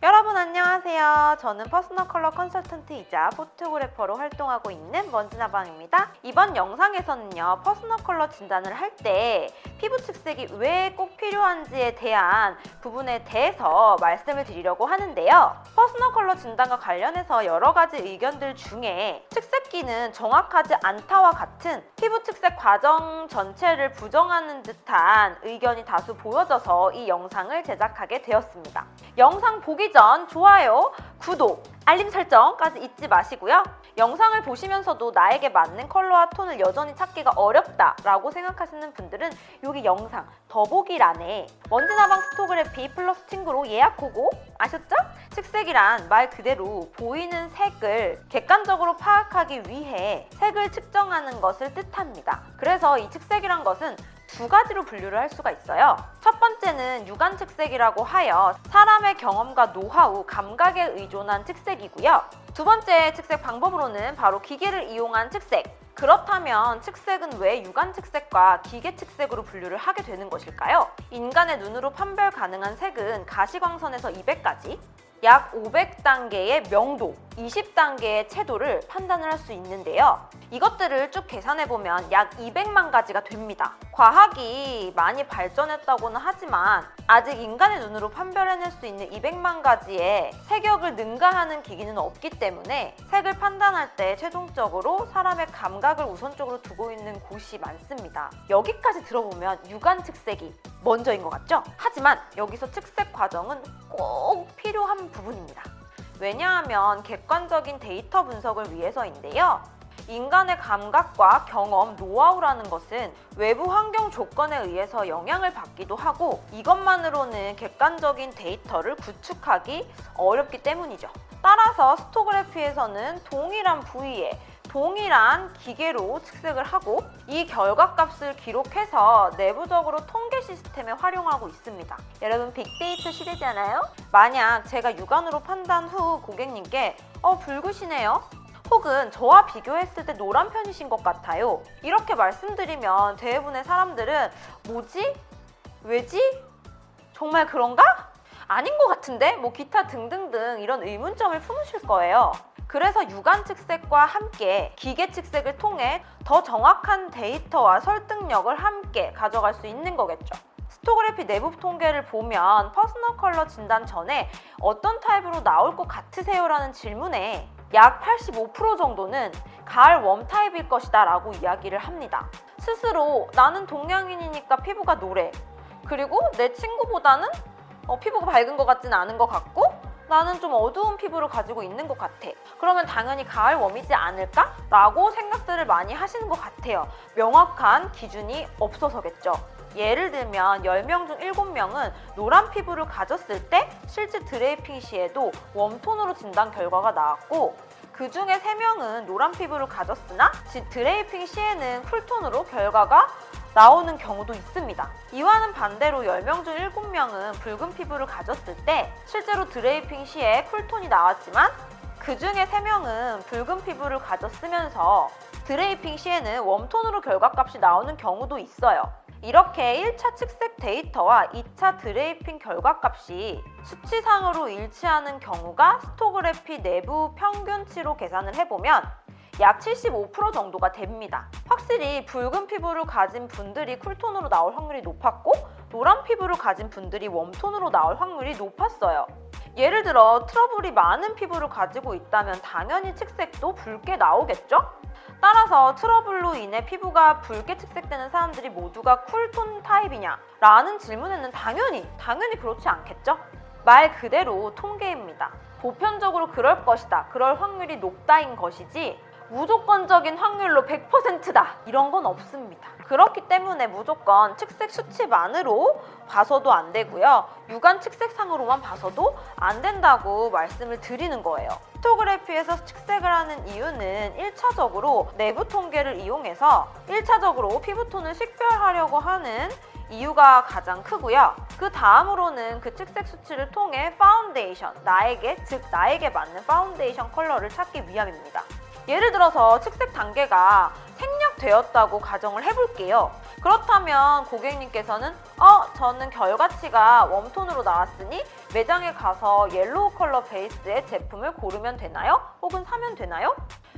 여러분 안녕하세요. 저는 퍼스널 컬러 컨설턴트이자 포토그래퍼로 활동하고 있는 먼지나방입니다. 이번 영상에서는요, 퍼스널 컬러 진단을 할 때 피부 측색이 왜 꼭 필요한지에 대한 부분에 대해서 말씀을 드리려고 하는데요. 퍼스널 컬러 진단과 관련해서 여러 가지 의견들 중에 측색기는 정확하지 않다와 같은 피부 측색 과정 전체를 부정하는 듯한 의견이 다수 보여져서 이 영상을 제작하게 되었습니다. 영상 보기 전 좋아요, 구독, 알림 설정까지 잊지 마시고요. 영상을 보시면서도 나에게 맞는 컬러와 톤을 여전히 찾기가 어렵다라고 생각하시는 분들은 여기 영상 더보기란에 먼지나방 스토그래피 플러스 친구로 예약 후고 아셨죠? 측색이란 말 그대로 보이는 색을 객관적으로 파악하기 위해 색을 측정하는 것을 뜻합니다. 그래서 이 측색이란 것은 두 가지로 분류를 할 수가 있어요. 첫 번째는 육안 측색이라고 하여 사람의 경험과 노하우, 감각에 의존한 측색이고요. 두 번째 측색 방법으로는 바로 기계를 이용한 측색. 그렇다면 측색은 왜 육안 측색과 기계 측색으로 분류를 하게 되는 것일까요? 인간의 눈으로 판별 가능한 색은 가시광선에서 200까지, 약 500단계의 명도, 20단계의 채도를 판단을 할 수 있는데요. 이것들을 쭉 계산해보면 약 200만 가지가 됩니다. 과학이 많이 발전했다고는 하지만 아직 인간의 눈으로 판별해낼 수 있는 200만 가지의 색역을 능가하는 기기는 없기 때문에 색을 판단할 때 최종적으로 사람의 감각을 우선적으로 두고 있는 곳이 많습니다. 여기까지 들어보면 육안 측색이 먼저인 것 같죠? 하지만 여기서 측색 과정은 꼭 필요한 부분입니다. 왜냐하면 객관적인 데이터 분석을 위해서인데요. 인간의 감각과 경험, 노하우라는 것은 외부 환경 조건에 의해서 영향을 받기도 하고 이것만으로는 객관적인 데이터를 구축하기 어렵기 때문이죠. 따라서 스토그래피에서는 동일한 부위에 동일한 기계로 측색을 하고 이 결과값을 기록해서 내부적으로 통계 시스템에 활용하고 있습니다. 여러분 빅데이터 시대잖아요? 만약 제가 육안으로 판단 후 고객님께 붉으시네요? 혹은 저와 비교했을 때 노란 편이신 것 같아요. 이렇게 말씀드리면 대부분의 사람들은 뭐지? 왜지? 정말 그런가? 아닌 것 같은데? 뭐 기타 등등등 이런 의문점을 품으실 거예요. 그래서 육안 측색과 함께 기계 측색을 통해 더 정확한 데이터와 설득력을 함께 가져갈 수 있는 거겠죠. 스토그래피 내부 통계를 보면 퍼스널 컬러 진단 전에 어떤 타입으로 나올 것 같으세요? 라는 질문에 약 85% 정도는 가을 웜 타입일 것이다 라고 이야기를 합니다. 스스로 나는 동양인이니까 피부가 노래, 그리고 내 친구보다는 피부가 밝은 것 같지는 않은 것 같고 나는 좀 어두운 피부를 가지고 있는 것 같아. 그러면 당연히 가을 웜이지 않을까? 라고 생각들을 많이 하시는 것 같아요. 명확한 기준이 없어서겠죠. 예를 들면 10명 중 7명은 노란 피부를 가졌을 때 실제 드레이핑 시에도 웜톤으로 진단 결과가 나왔고 그 중에 3명은 노란 피부를 가졌으나 드레이핑 시에는 쿨톤으로 결과가 나오는 경우도 있습니다. 이와는 반대로 10명 중 7명은 붉은 피부를 가졌을 때 실제로 드레이핑 시에 쿨톤이 나왔지만 그 중에 3명은 붉은 피부를 가졌으면서 드레이핑 시에는 웜톤으로 결과값이 나오는 경우도 있어요. 이렇게 1차 측색 데이터와 2차 드레이핑 결과값이 수치상으로 일치하는 경우가 스토그래피 내부 평균치로 계산을 해보면 약 75% 정도가 됩니다. 확실히 붉은 피부를 가진 분들이 쿨톤으로 나올 확률이 높았고 노란 피부를 가진 분들이 웜톤으로 나올 확률이 높았어요. 예를 들어 트러블이 많은 피부를 가지고 있다면 당연히 측색도 붉게 나오겠죠? 따라서 트러블로 인해 피부가 붉게 측색되는 사람들이 모두가 쿨톤 타입이냐? 라는 질문에는 당연히 그렇지 않겠죠? 말 그대로 통계입니다. 보편적으로 그럴 것이다, 그럴 확률이 높다인 것이지 무조건적인 확률로 100%다 이런 건 없습니다. 그렇기 때문에 무조건 측색 수치만으로 봐서도 안 되고요. 육안 측색상으로만 봐서도 안 된다고 말씀을 드리는 거예요. 스토그래피에서 측색을 하는 이유는 1차적으로 내부 통계를 이용해서 1차적으로 피부톤을 식별하려고 하는 이유가 가장 크고요. 그 다음으로는 그 측색 수치를 통해 파운데이션, 나에게 맞는 파운데이션 컬러를 찾기 위함입니다. 예를 들어서 측색 단계가 생략되었다고 가정을 해볼게요. 그렇다면 고객님께서는 저는 결과치가 웜톤으로 나왔으니 매장에 가서 옐로우 컬러 베이스의 제품을 고르면 되나요? 혹은 사면 되나요?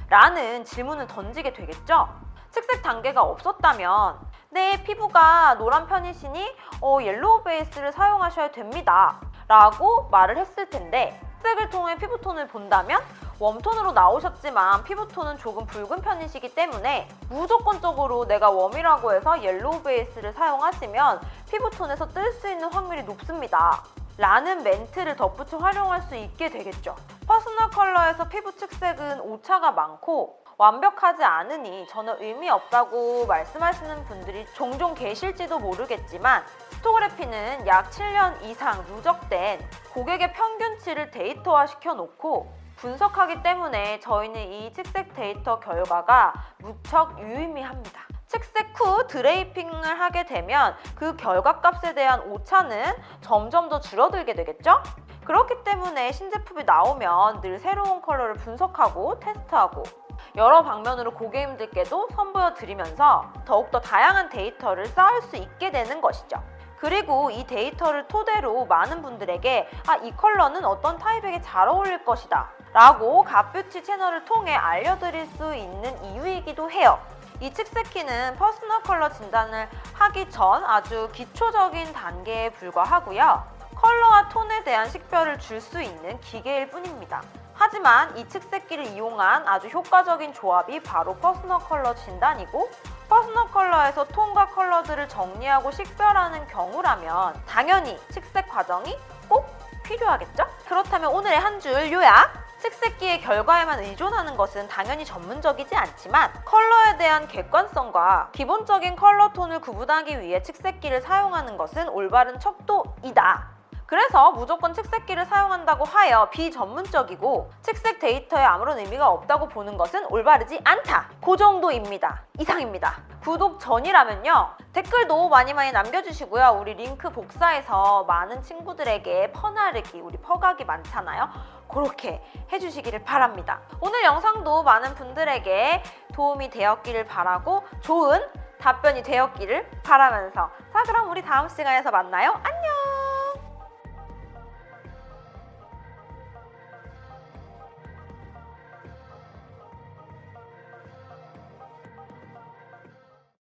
라는 질문을 던지게 되겠죠? 측색 단계가 없었다면 네, 피부가 노란 편이시니 옐로우 베이스를 사용하셔야 됩니다 라고 말을 했을 텐데, 색을 통해 피부톤을 본다면 웜톤으로 나오셨지만 피부톤은 조금 붉은 편이시기 때문에 무조건적으로 내가 웜이라고 해서 옐로우 베이스를 사용하시면 피부톤에서 뜰 수 있는 확률이 높습니다 라는 멘트를 덧붙여 활용할 수 있게 되겠죠. 퍼스널 컬러에서 피부 측색은 오차가 많고 완벽하지 않으니 저는 의미 없다고 말씀하시는 분들이 종종 계실지도 모르겠지만, 스토그래피는 약 7년 이상 누적된 고객의 평균치를 데이터화 시켜놓고 분석하기 때문에 저희는 이 측색 데이터 결과가 무척 유의미합니다. 측색 후 드레이핑을 하게 되면 그 결과값에 대한 오차는 점점 더 줄어들게 되겠죠? 그렇기 때문에 신제품이 나오면 늘 새로운 컬러를 분석하고 테스트하고 여러 방면으로 고객님들께도 선보여 드리면서 더욱더 다양한 데이터를 쌓을 수 있게 되는 것이죠. 그리고 이 데이터를 토대로 많은 분들에게 이 컬러는 어떤 타입에게 잘 어울릴 것이다 라고 갓뷰티 채널을 통해 알려드릴 수 있는 이유이기도 해요. 이 측색키는 퍼스널 컬러 진단을 하기 전 아주 기초적인 단계에 불과하고요. 컬러와 톤에 대한 식별을 줄 수 있는 기계일 뿐입니다. 하지만 이 측색기를 이용한 아주 효과적인 조합이 바로 퍼스널 컬러 진단이고, 퍼스널 컬러에서 톤과 컬러들을 정리하고 식별하는 경우라면 당연히 측색 과정이 꼭 필요하겠죠? 그렇다면 오늘의 한 줄 요약! 측색기의 결과에만 의존하는 것은 당연히 전문적이지 않지만 컬러에 대한 객관성과 기본적인 컬러 톤을 구분하기 위해 측색기를 사용하는 것은 올바른 척도이다. 그래서 무조건 측색기를 사용한다고 하여 비전문적이고 측색 데이터에 아무런 의미가 없다고 보는 것은 올바르지 않다. 그 정도입니다. 이상입니다. 구독 전이라면요, 댓글도 많이 남겨주시고요. 우리 링크 복사해서 많은 친구들에게 퍼나르기, 우리 퍼가기 많잖아요. 그렇게 해주시기를 바랍니다. 오늘 영상도 많은 분들에게 도움이 되었기를 바라고 좋은 답변이 되었기를 바라면서, 자, 그럼 우리 다음 시간에서 만나요. 안녕!